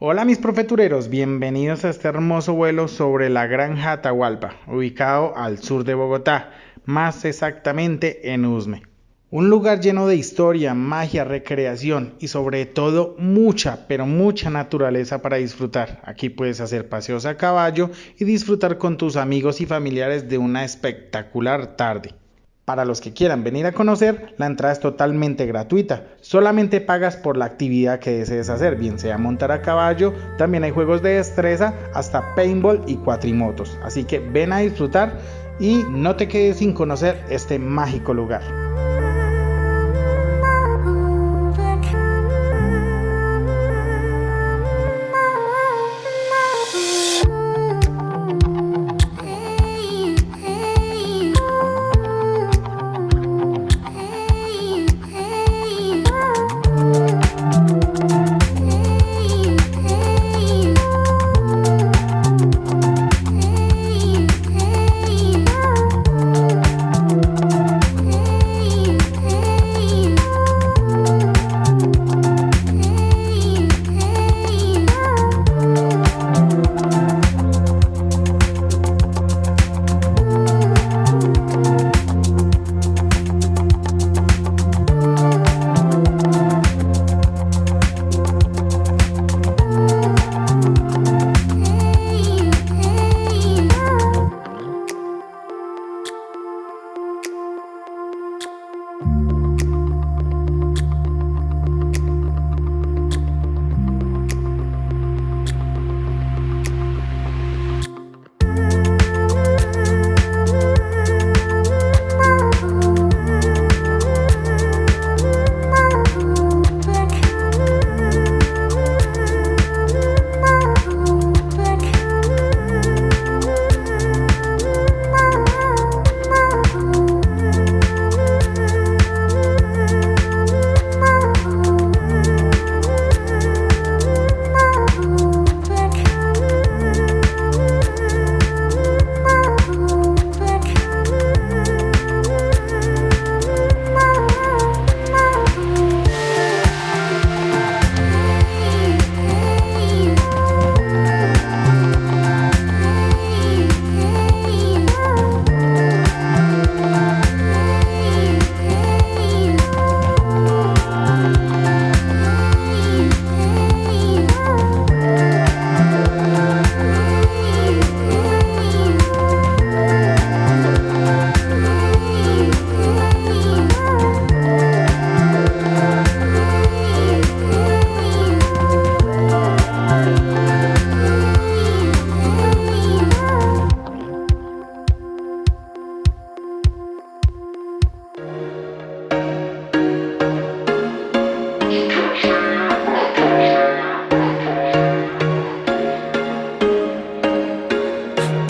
Hola mis profetureros, bienvenidos a este hermoso vuelo sobre la granja Atahualpa, ubicado al sur de Bogotá, más exactamente en Usme. Un lugar lleno de historia, magia, recreación y sobre todo mucha, pero mucha naturaleza para disfrutar. Aquí puedes hacer paseos a caballo y disfrutar con tus amigos y familiares de una espectacular tarde. Para los que quieran venir a conocer, la entrada es totalmente gratuita. Solamente pagas por la actividad que desees hacer, bien sea montar a caballo, también hay juegos de destreza, hasta paintball y cuatrimotos. Así que ven a disfrutar y no te quedes sin conocer este mágico lugar.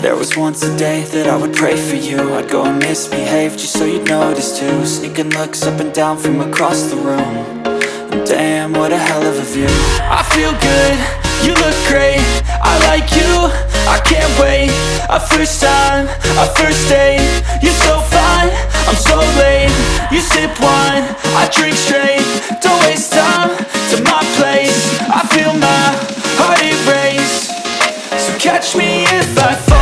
There was once a day that I would pray for you. I'd go and misbehave just so you'd notice too. Sneaking looks up and down from across the room. And damn, what a hell of a view. I feel good, you look great, I like you, I can't wait. A first time, a first date. You're so fine, I'm so late. You sip wine, I drink straight. Don't waste time to my place. I feel my heart erase. So catch me if I fall.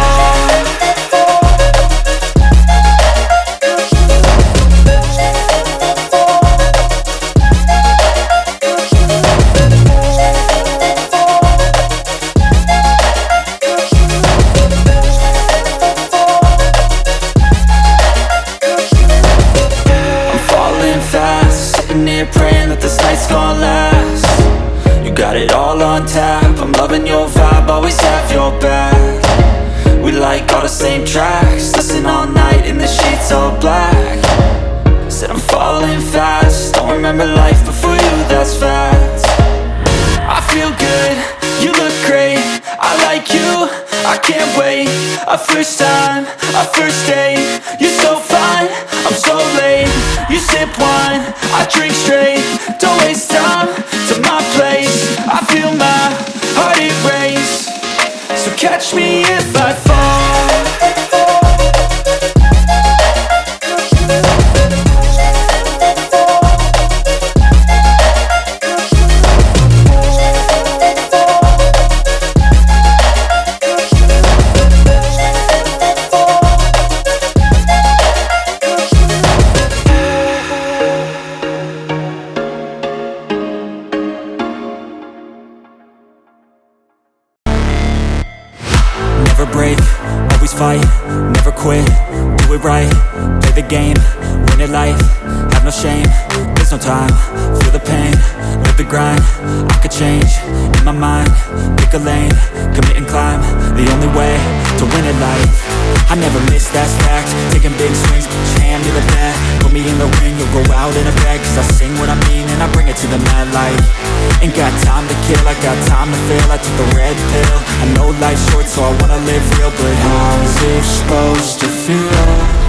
I'm falling fast, sitting here praying that this night's gonna last. You got it all on tap, I'm loving your vibe, always have your back. We like all the same tracks, listen all night in the sheets all black. Said I'm falling fast, don't remember life before you, that's facts. I feel good, you look great, I like you, I can't wait. A first time, a first date. You're so fine, I'm so late. You sip wine, I drink straight. Don't waste time to my place. I feel my heart erase. So catch me if I fall. never break, always fight, never quit, do it right, play the game, win it life, have no shame, there's no time, feel the pain, live the grind, I could change, in my mind, pick a lane, commit and climb, the only way to win at life. I never miss, that's fact, taking big swings, put your hand to the bat, put me in the ring, you'll go out in a bag, cause I sing what I mean and I bring it to the mad light. Ain't got time to kill, I got time to feel, I took the red pill, I know life's short so I wanna live real, but how's it supposed to feel?